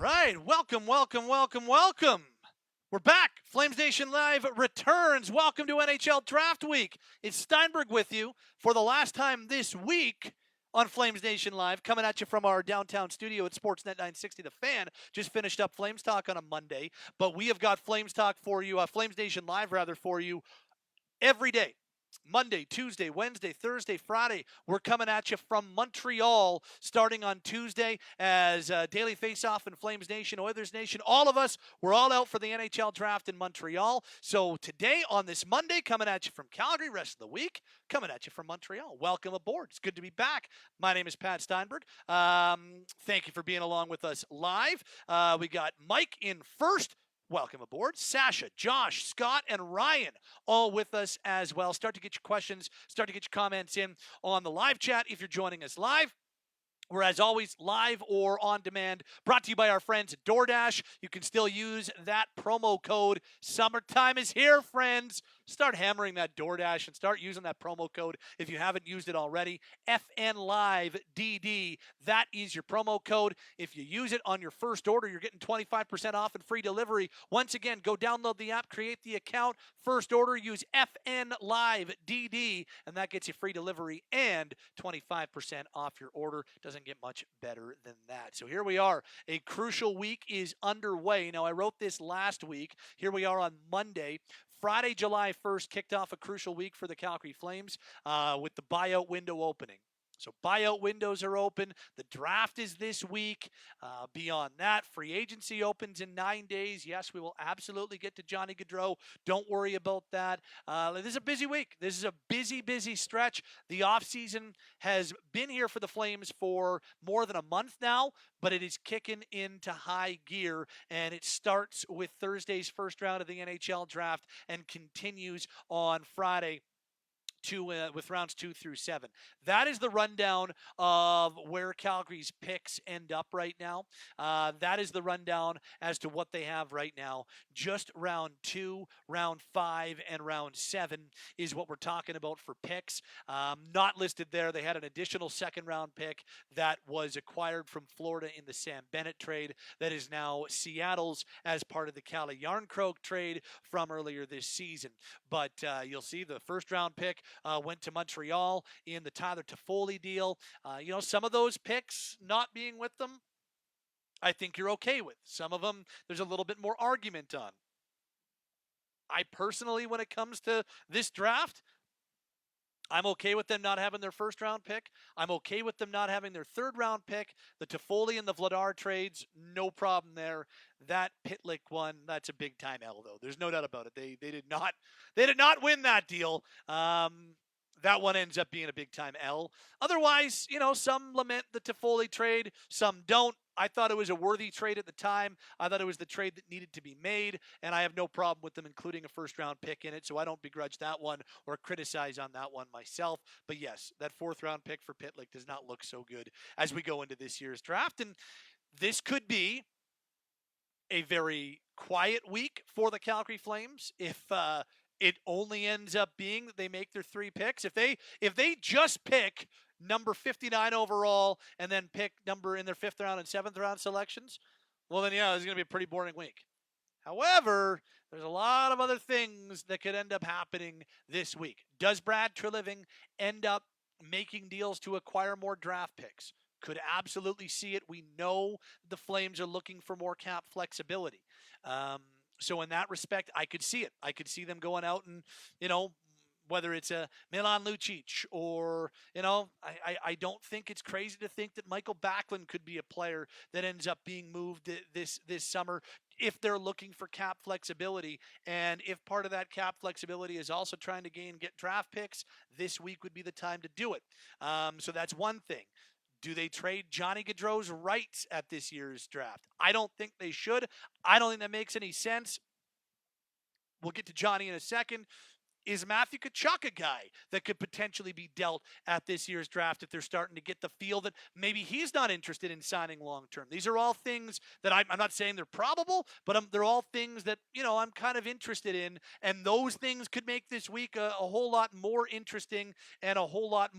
right, welcome. We're back. Flames Nation Live returns. Welcome to NHL Draft Week. It's Steinberg with you for the last time this week on Flames Nation Live, coming at you from our downtown studio at Sportsnet 960 The Fan. Just finished up Flames Talk on a Monday, but we have got Flames Talk for you, Flames Nation Live rather, for you every day. Monday, Tuesday, Wednesday, Thursday, Friday. We're coming at you from Montreal starting on Tuesday as Daily Faceoff and Flames Nation, Oilers Nation, all of us, we're all out for the NHL Draft in Montreal. So today on this Monday, coming at you from Calgary, rest of the week, coming at you from Montreal. Welcome aboard. It's good to be back. My name is Pat Steinberg. Thank you for being along with us live. We got Mike in first. Welcome aboard. Sasha, Josh, Scott, and Ryan all with us as well. Start to get your questions, start to get your comments in on the live chat if you're joining us live. We're, as always, live or on demand, brought to you by our friends at DoorDash. You can still use that promo code. Summertime is here, friends. Start hammering that DoorDash and start using that promo code if you haven't used it already. FNLiveDD. That is your promo code. If you use it on your first order, you're getting 25% off and free delivery. Once again, go download the app, create the account. First order, use FNLiveDD, and that gets you free delivery and 25% off your order. Doesn't get much better than that. So here we are. A crucial week is underway. Now, I wrote this last week. Here we are on Monday. Friday, July 1st, kicked off a crucial week for the Calgary Flames with the buyout window opening. So buyout windows are open. The draft is this week. Beyond that, free agency opens in 9 days. Yes, we will absolutely get to Johnny Gaudreau. Don't worry about that. This is a busy week. This is a busy stretch. The offseason has been here for the Flames for more than a month now, but it is kicking into high gear, and it starts with Thursday's first round of the NHL Draft and continues on Friday with rounds 2 through 7. That is the rundown of where Calgary's picks end up right now. That is the rundown as to what they have right now. Just round 2, round 5, and round 7 is what we're talking about for picks. Not listed there. They had an additional second-round pick that was acquired from Florida in the Sam Bennett trade that is now Seattle's as part of the Calle Jarnkrok trade from earlier this season. But you'll see the first-round pick went to Montreal in the Tyler Toffoli deal. Some of those picks not being with them, I think you're okay with. Some of them, there's a little bit more argument on. I personally, when it comes to this draft, I'm okay with them not having their first-round pick. I'm okay with them not having their third-round pick. The Toffoli and the Vladar trades, no problem there. That Pitlick one, that's a big-time L, though. There's no doubt about it. They did not win that deal. That one ends up being a big-time L. Otherwise, some lament the Toffoli trade, some don't. I thought it was a worthy trade at the time. I thought it was the trade that needed to be made, and I have no problem with them including a first-round pick in it, so I don't begrudge that one or criticize on that one myself. But yes, that fourth-round pick for Pitlick does not look so good as we go into this year's draft, and this could be a very quiet week for the Calgary Flames if it only ends up being that they make their 3 picks. If they just pick number 59 overall and then pick number in their 5th round and 7th round selections, well then, yeah, it's going to be a pretty boring week. However, there's a lot of other things that could end up happening this week. Does Brad Treliving end up making deals to acquire more draft picks? Could absolutely see it. We know the Flames are looking for more cap flexibility. So in that respect, I could see it. I could see them going out and, whether it's a Milan Lucic or, I don't think it's crazy to think that Michael Backlund could be a player that ends up being moved this summer if they're looking for cap flexibility. And if part of that cap flexibility is also trying to get draft picks, this week would be the time to do it. So that's one thing. Do they trade Johnny Gaudreau's rights at this year's draft? I don't think they should. I don't think that makes any sense. We'll get to Johnny in a second. Is Matthew Tkachuk a guy that could potentially be dealt at this year's draft if they're starting to get the feel that maybe he's not interested in signing long-term? These are all things that I'm not saying they're probable, but they're all things that, I'm kind of interested in, and those things could make this week a whole lot more interesting and a whole lot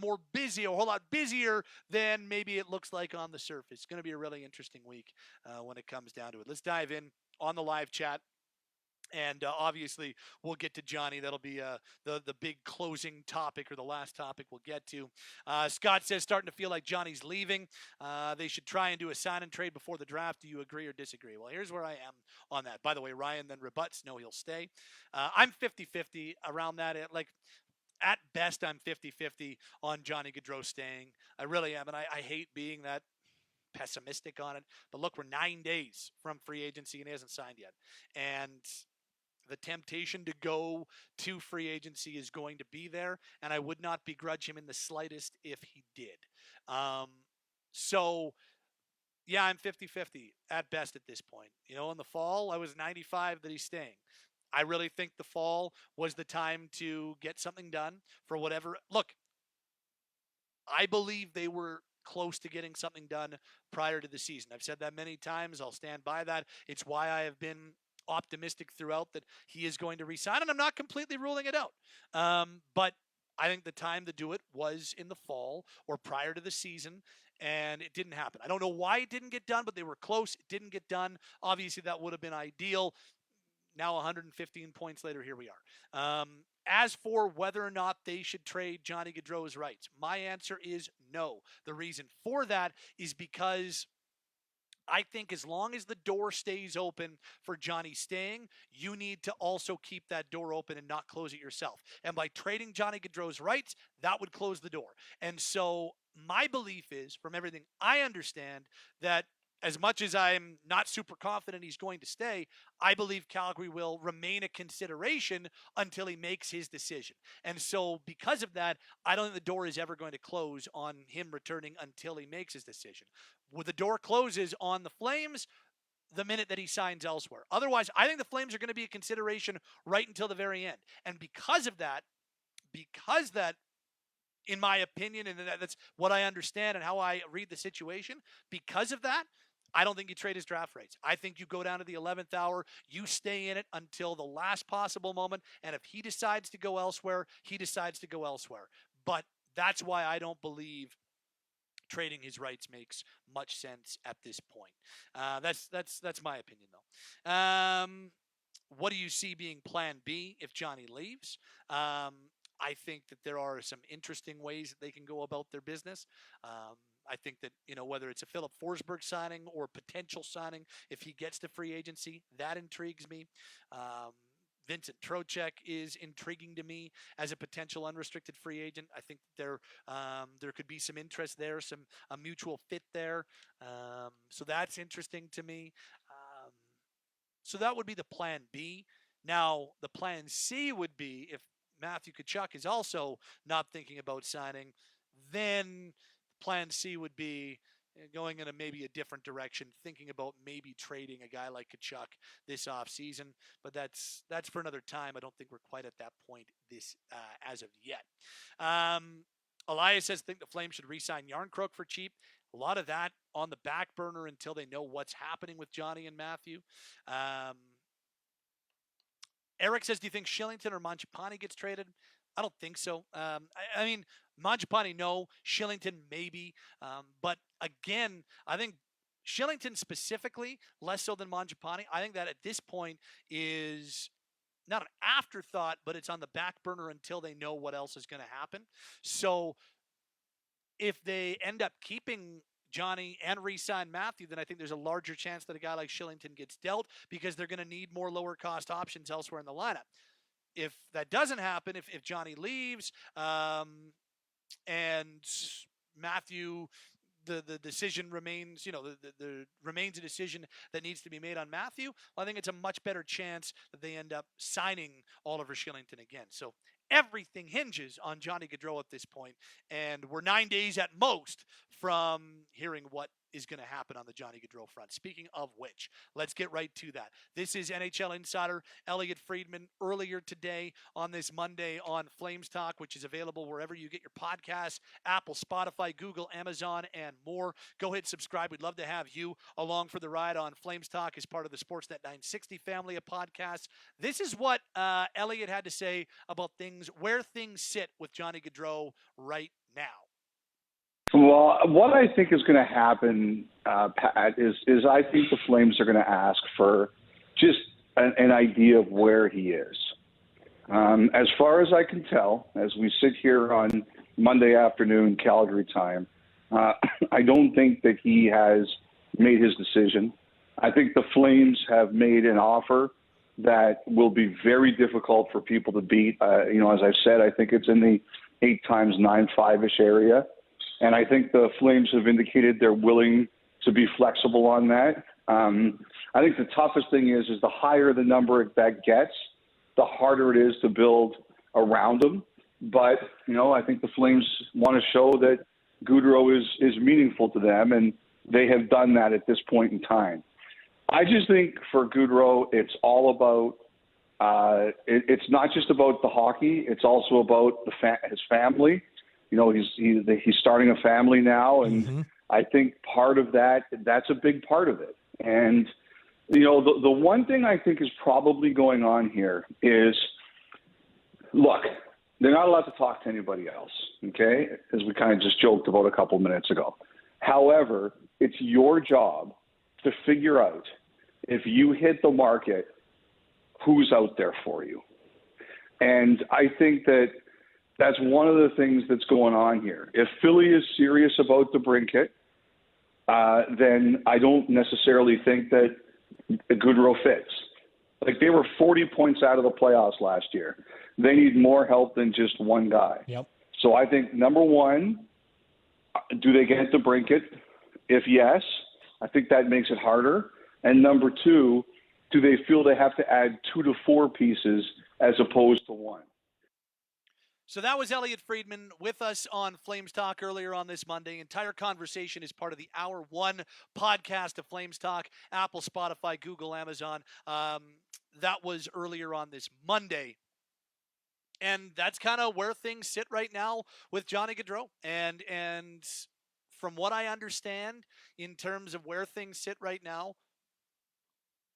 busier than maybe it looks like on the surface. It's going to be a really interesting week when it comes down to it. Let's dive in on the live chat. And obviously, we'll get to Johnny. That'll be the big closing topic, or the last topic we'll get to. Scott says, starting to feel like Johnny's leaving. They should try and do a sign and trade before the draft. Do you agree or disagree? Well, here's where I am on that. By the way, Ryan then rebuts, no, he'll stay. I'm 50-50 around that. At best, I'm 50-50 on Johnny Gaudreau staying. I really am, and I hate being that pessimistic on it. But look, we're 9 days from free agency, and he hasn't signed yet. And the temptation to go to free agency is going to be there, and I would not begrudge him in the slightest if he did. So, yeah, I'm 50-50 at best at this point. In the fall, I was 95 that he's staying. I really think the fall was the time to get something done for whatever. Look, I believe they were close to getting something done prior to the season. I've said that many times. I'll stand by that. It's why I have been optimistic throughout that he is going to resign, and I'm not completely ruling it out. But I think the time to do it was in the fall or prior to the season, and it didn't happen. I don't know why it didn't get done, but they were close. It didn't get done. Obviously, that would have been ideal. Now 115 points later, here we are. As for whether or not they should trade Johnny Gaudreau's rights, my answer is no. The reason for that is because I think as long as the door stays open for Johnny staying, you need to also keep that door open and not close it yourself. And by trading Johnny Gaudreau's rights, that would close the door. And so my belief is, from everything I understand, that as much as I'm not super confident he's going to stay, I believe Calgary will remain a consideration until he makes his decision. And so because of that, I don't think the door is ever going to close on him returning until he makes his decision. When the door closes on the Flames, the minute that he signs elsewhere. Otherwise, I think the Flames are going to be a consideration right until the very end. And because that, in my opinion, and that's what I understand and how I read the situation, because of that, I don't think you trade his draft rights. I think you go down to the 11th hour, you stay in it until the last possible moment, and if he decides to go elsewhere, he decides to go elsewhere. But that's why I don't believe trading his rights makes much sense at this point. That's my opinion, though. What do you see being plan B if Johnny leaves? I think that there are some interesting ways that they can go about their business. I think that, whether it's a Philip Forsberg signing or potential signing, if he gets to free agency, that intrigues me. Vincent Trocheck is intriguing to me as a potential unrestricted free agent. I think there could be some interest there, a mutual fit there. So that's interesting to me. So that would be the plan B. Now, the plan C would be if Matthew Tkachuk is also not thinking about signing, then plan C would be going in maybe a different direction, thinking about maybe trading a guy like Tkachuk this offseason. But that's for another time. I don't think we're quite at that point as of yet. Elias says, think the Flames should re-sign Yarncroke for cheap. A lot of that on the back burner until they know what's happening with Johnny and Matthew. Eric says, do you think Shillington or Mangiapane gets traded? I don't think so. I mean, Mangiapane, no. Shillington, maybe. But again, I think Shillington specifically, less so than Mangiapane, I think that at this point is not an afterthought, but it's on the back burner until they know what else is going to happen. So if they end up keeping Johnny and re-sign Matthew, then I think there's a larger chance that a guy like Shillington gets dealt because they're going to need more lower cost options elsewhere in the lineup. If that doesn't happen, if Johnny leaves and Matthew, the decision remains, the remains a decision that needs to be made on Matthew, well, I think it's a much better chance that they end up signing Oliver Shillington again. So everything hinges on Johnny Gaudreau at this point, and we're 9 days at most from hearing what is going to happen on the Johnny Gaudreau front. Speaking of which, let's get right to that. This is NHL insider Elliotte Friedman earlier today on this Monday on Flames Talk, which is available wherever you get your podcasts, Apple, Spotify, Google, Amazon, and more. Go hit subscribe. We'd love to have you along for the ride on Flames Talk as part of the Sportsnet 960 family of podcasts. This is what Elliotte had to say about where things sit with Johnny Gaudreau right now. Well, what I think is going to happen, Pat, is I think the Flames are going to ask for just an idea of where he is. As far as I can tell, as we sit here on Monday afternoon, Calgary time, I don't think that he has made his decision. I think the Flames have made an offer that will be very difficult for people to beat. As I've said, I think it's in the 8 times 9, 5-ish area. And I think the Flames have indicated they're willing to be flexible on that. I think the toughest thing is the higher the number that gets, the harder it is to build around them. But, I think the Flames want to show that Gaudreau is meaningful to them, and they have done that at this point in time. I just think for Gaudreau, it's all about it's not just about the hockey. It's also about his family. He's starting a family now, and I think part of that's a big part of it. And, the one thing I think is probably going on here is, look, they're not allowed to talk to anybody else, okay, as we kind of just joked about a couple minutes ago. However, it's your job to figure out if you hit the market, who's out there for you. And I think that's one of the things that's going on here. If Philly is serious about the brinket, then I don't necessarily think that Gaudreau fits. Like, they were 40 points out of the playoffs last year. They need more help than just one guy. Yep. So I think, number one, do they get the brinket? If yes, I think that makes it harder. And number two, do they feel they have to add 2 to 4 pieces as opposed to 1? So that was Elliotte Friedman with us on Flames Talk earlier on this Monday. Entire conversation is part of the Hour 1 podcast of Flames Talk, Apple, Spotify, Google, Amazon. That was earlier on this Monday. And that's kind of where things sit right now with Johnny Gaudreau. And from what I understand, in terms of where things sit right now,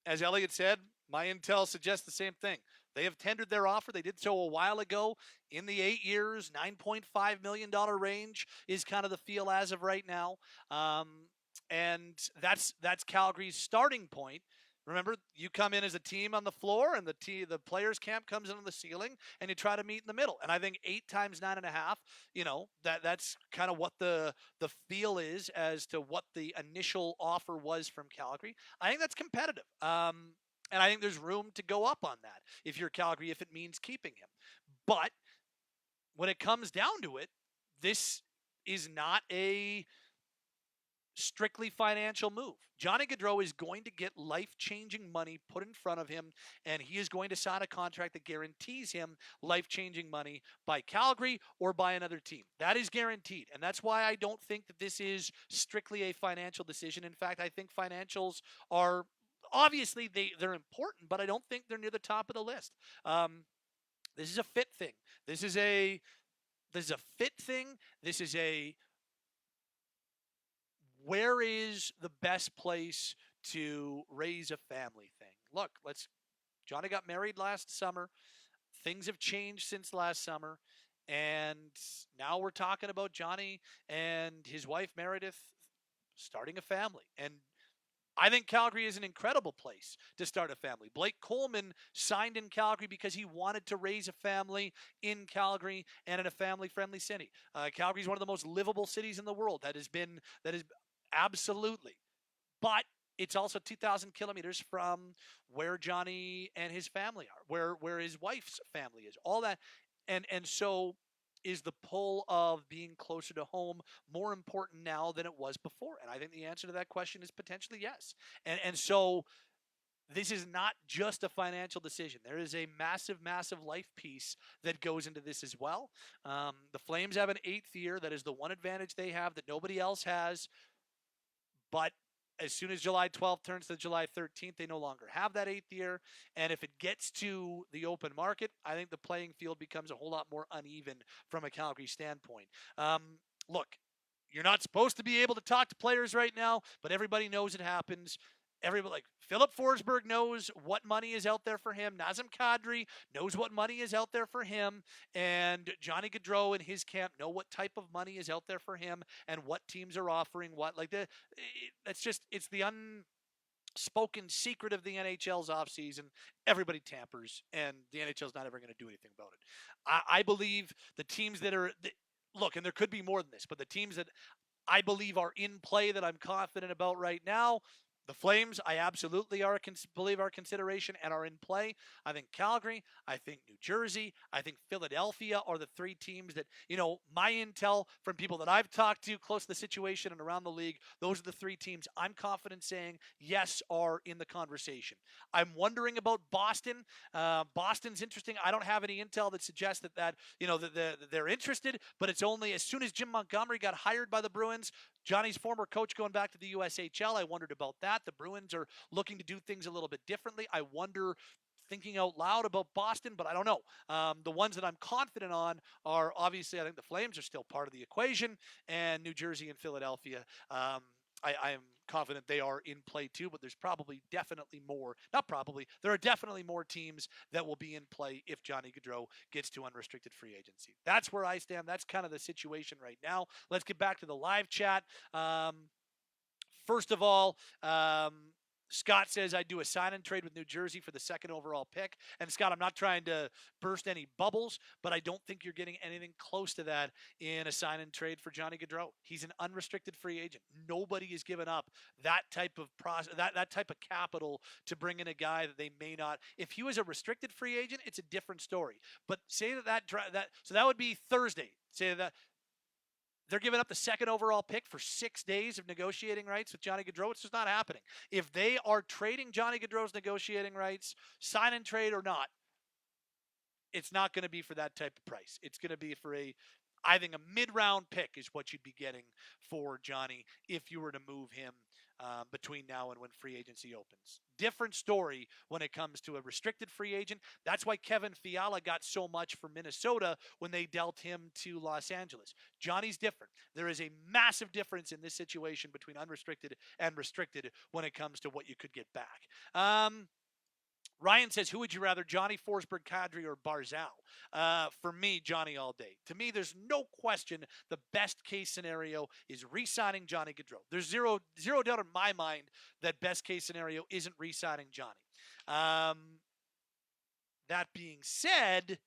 as Elliotte said, my intel suggests the same thing. They have tendered their offer. They did so a while ago. In the 8 years, $9.5 million range is kind of the feel as of right now. And that's Calgary's starting point. Remember, you come in as a team on the floor, and the players' camp comes in on the ceiling, and you try to meet in the middle. And I think 8 times 9.5, that's kind of what the feel is as to what the initial offer was from Calgary. I think that's competitive. And I think there's room to go up on that if you're Calgary, if it means keeping him. But when it comes down to it, this is not a strictly financial move. Johnny Gaudreau is going to get life-changing money put in front of him, and he is going to sign a contract that guarantees him life-changing money by Calgary or by another team. That is guaranteed, and that's why I don't think that this is strictly a financial decision. In fact, I think financials are obviously they're important, but I don't think they're near the top of the list. This is a fit thing. This is a fit thing. This is a where is the best place to raise a family thing. Look, Johnny got married last summer. Things have changed since last summer. And now we're talking about Johnny and his wife Meredith starting a family. And I think Calgary is an incredible place to start a family. Blake Coleman signed in Calgary because he wanted to raise a family in Calgary and in a family-friendly city. Calgary is one of the most livable cities in the world. That is absolutely. But it's also 2,000 kilometers from where Johnny and his family are, where his wife's family is, all that. And so is the pull of being closer to home more important now than it was before? And I think the answer to that question is potentially yes. And so this is not just a financial decision. There is a massive, massive life piece that goes into this as well. The Flames have an 8th year. That is the one advantage they have that nobody else has. But as soon as July 12th turns to July 13th, they no longer have that 8th year. And if it gets to the open market, I think the playing field becomes a whole lot more uneven from a Calgary standpoint. Look, you're not supposed to be able to talk to players right now, but everybody knows it happens. Everybody, like Philip Forsberg, knows what money is out there for him. Nazem Kadri knows what money is out there for him, and Johnny Gaudreau and his camp know what type of money is out there for him and what teams are offering what. It's the unspoken secret of the NHL's offseason. Everybody tampers, and the NHL's not ever going to do anything about it. I believe the teams that are look, and there could be more than this, but the teams that I believe are in play that I'm confident about right now. The Flames, I absolutely believe are consideration and are in play. I think Calgary, I think New Jersey, I think Philadelphia are the 3 teams that, my intel from people that I've talked to close to the situation and around the league, those are the 3 teams I'm confident saying yes are in the conversation. I'm wondering about Boston. Boston's interesting. I don't have any intel that suggests that they're interested, but it's only as soon as Jim Montgomery got hired by the Bruins, Johnny's former coach going back to the USHL, I wondered about that. The Bruins are looking to do things a little bit differently. I wonder, thinking out loud about Boston, but I don't know. The ones that I'm confident on are obviously, I think the Flames are still part of the equation, and New Jersey and Philadelphia. I am confident they are in play too, but there's there are definitely more teams that will be in play if Johnny Gaudreau gets to unrestricted free agency. That's where I stand. That's kind of the situation right now. Let's get back to the live chat. First of all, Scott says, I do a sign and trade with New Jersey for the 2nd overall pick. And Scott, I'm not trying to burst any bubbles, but I don't think you're getting anything close to that in a sign and trade for Johnny Gaudreau. He's an unrestricted free agent. Nobody has given up that type of that type of capital to bring in a guy that they may not. If he was a restricted free agent, it's a different story. But say so that would be Thursday. Say that they're giving up the 2nd overall pick for 6 days of negotiating rights with Johnny Gaudreau. It's just not happening. If they are trading Johnny Gaudreau's negotiating rights, sign and trade or not, it's not going to be for that type of price. It's going to be for I think a mid-round pick is what you'd be getting for Johnny if you were to move him between now and when free agency opens. Different story when it comes to a restricted free agent. That's why Kevin Fiala got so much for Minnesota when they dealt him to Los Angeles. Johnny's different. There is a massive difference in this situation between unrestricted and restricted when it comes to what you could get back. Ryan says, who would you rather, Johnny, Forsberg, Kadri, or Barzal? For me, Johnny all day. To me, there's no question the best case scenario is re-signing Johnny Gaudreau. There's zero doubt in my mind that best case scenario isn't re-signing Johnny. That being said,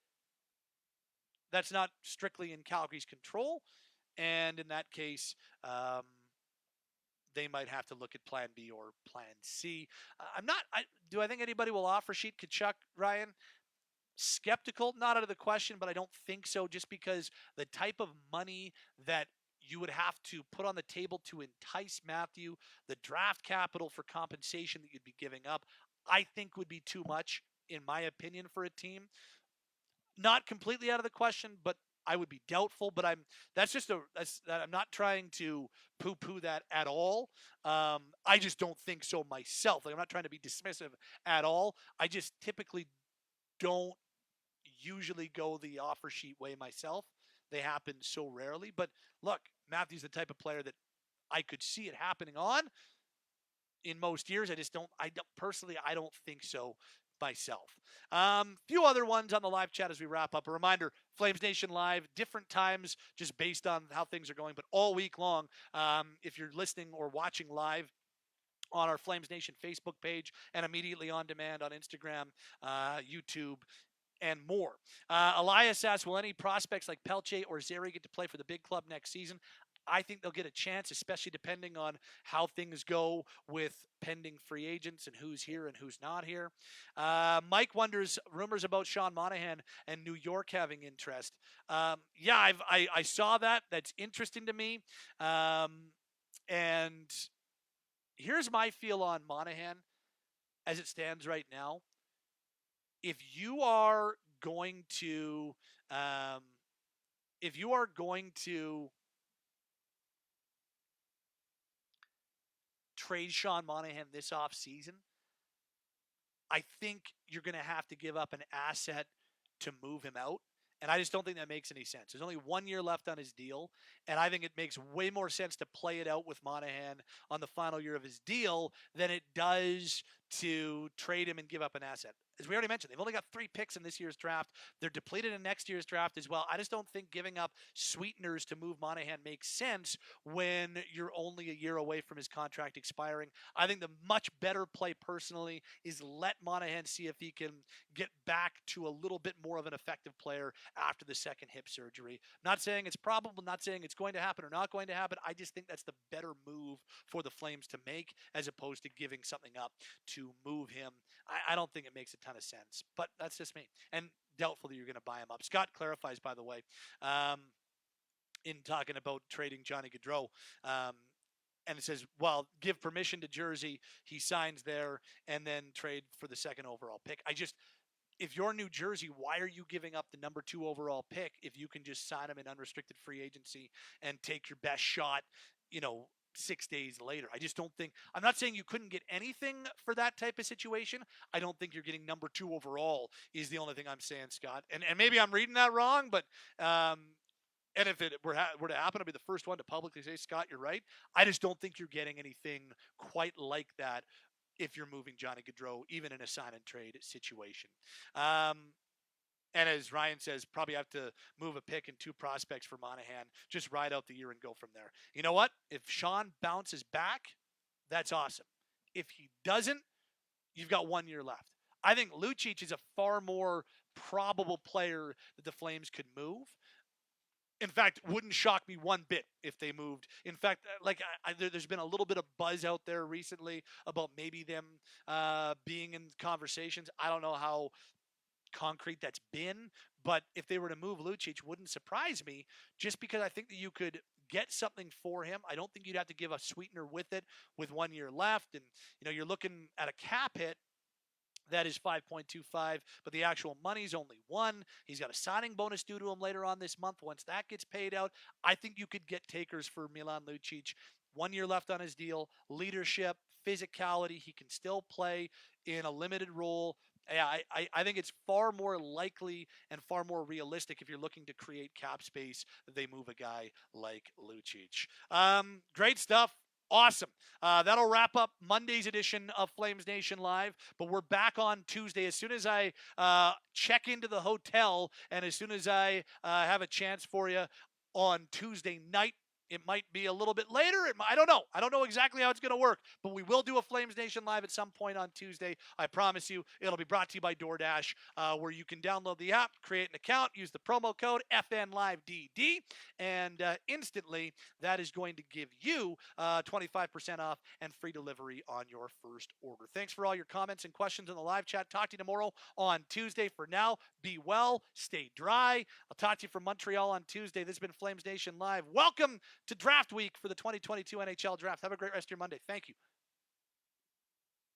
that's not strictly in Calgary's control. And in that case, they might have to look at plan B or plan C. Do I think anybody will offer sheet Tkachuk, Ryan? Skeptical, not out of the question, but I don't think so, just because the type of money that you would have to put on the table to entice Matthew, the draft capital for compensation that you'd be giving up, I think would be too much, in my opinion, for a team. Not completely out of the question, but I would be doubtful, but I'm not trying to poo-poo that at all. I just don't think so myself. Like, I'm not trying to be dismissive at all. I just typically don't usually go the offer sheet way myself. They happen so rarely. But look, Matthew's the type of player that I could see it happening on in most years. I don't think so myself. Few other ones on the live chat as we wrap up. A reminder, Flames Nation Live, different times just based on how things are going, but all week long, if you're listening or watching live on our Flames Nation Facebook page and immediately on demand on Instagram, YouTube, and more. Elias asks, will any prospects like Pelche or Zeri get to play for the big club next season? I think they'll get a chance, especially depending on how things go with pending free agents and who's here and who's not here. Mike wonders, rumors about Sean Monahan and New York having interest. Yeah, I saw that. That's interesting to me. And here's my feel on Monahan. as it stands right now, if you are going to um, trade Sean Monahan this offseason, I think you're going to have to give up an asset to move him out. And I just don't think that makes any sense. There's only 1 year left on his deal. And I think it makes way more sense to play it out with Monahan on the final year of his deal than it does to trade him and give up an asset. As we already mentioned, they've only got 3 picks in this year's draft. They're depleted in next year's draft as well. I just don't think giving up sweeteners to move Monahan makes sense when you're only a year away from his contract expiring. I think the much better play personally is let Monahan see if he can get back to a little bit more of an effective player after the second hip surgery. Not saying it's probable, not saying it's going to happen or not going to happen. I just think that's the better move for the Flames to make as opposed to giving something up to move him. I don't think it makes a ton of sense, but that's just me. And doubtful that you're going to buy him up. Scott clarifies, by the way, in talking about trading Johnny Gaudreau, and it says, well, give permission to Jersey, he signs there, and then trade for the second overall pick. If you're New Jersey, why are you giving up the number 2 overall pick if you can just sign him in unrestricted free agency and take your best shot, 6 days later? I just don't think, I'm not saying you couldn't get anything for that type of situation. I don't think you're getting number 2 overall is the only thing I'm saying, Scott. And maybe I'm reading that wrong, but, and if it were to happen, I'll be the first one to publicly say, Scott, you're right. I just don't think you're getting anything quite like that if you're moving Johnny Gaudreau, even in a sign and trade situation. And as Ryan says, probably have to move a pick and 2 prospects for Monahan. Just ride out the year and go from there. You know what? If Sean bounces back, that's awesome. If he doesn't, you've got 1 year left. I think Lucic is a far more probable player that the Flames could move. In fact, wouldn't shock me one bit if they moved. In fact, there's been a little bit of buzz out there recently about maybe them being in conversations. I don't know how concrete that's been, but if they were to move Lucic, wouldn't surprise me, just because I think that you could get something for him. I don't think you'd have to give a sweetener with it with 1 year left. And, you're looking at a cap hit that is 5.25, but the actual money's only 1. He's got a signing bonus due to him later on this month. Once that gets paid out, I think you could get takers for Milan Lucic. 1 year left on his deal, leadership, physicality. He can still play in a limited role. Yeah, I think it's far more likely and far more realistic if you're looking to create cap space that they move a guy like Lucic. Great stuff. Awesome. That'll wrap up Monday's edition of Flames Nation Live, but we're back on Tuesday. As soon as I check into the hotel and as soon as I have a chance for you on Tuesday night, it might be a little bit later. I don't know. I don't know exactly how it's going to work, but we will do a Flames Nation Live at some point on Tuesday. I promise you, it'll be brought to you by DoorDash, where you can download the app, create an account, use the promo code FNLiveDD, and instantly that is going to give you 25% off and free delivery on your first order. Thanks for all your comments and questions in the live chat. Talk to you tomorrow on Tuesday. For now, be well, stay dry. I'll talk to you from Montreal on Tuesday. This has been Flames Nation Live. Welcome to Draft Week for the 2022 NHL Draft. Have a great rest of your Monday. Thank you.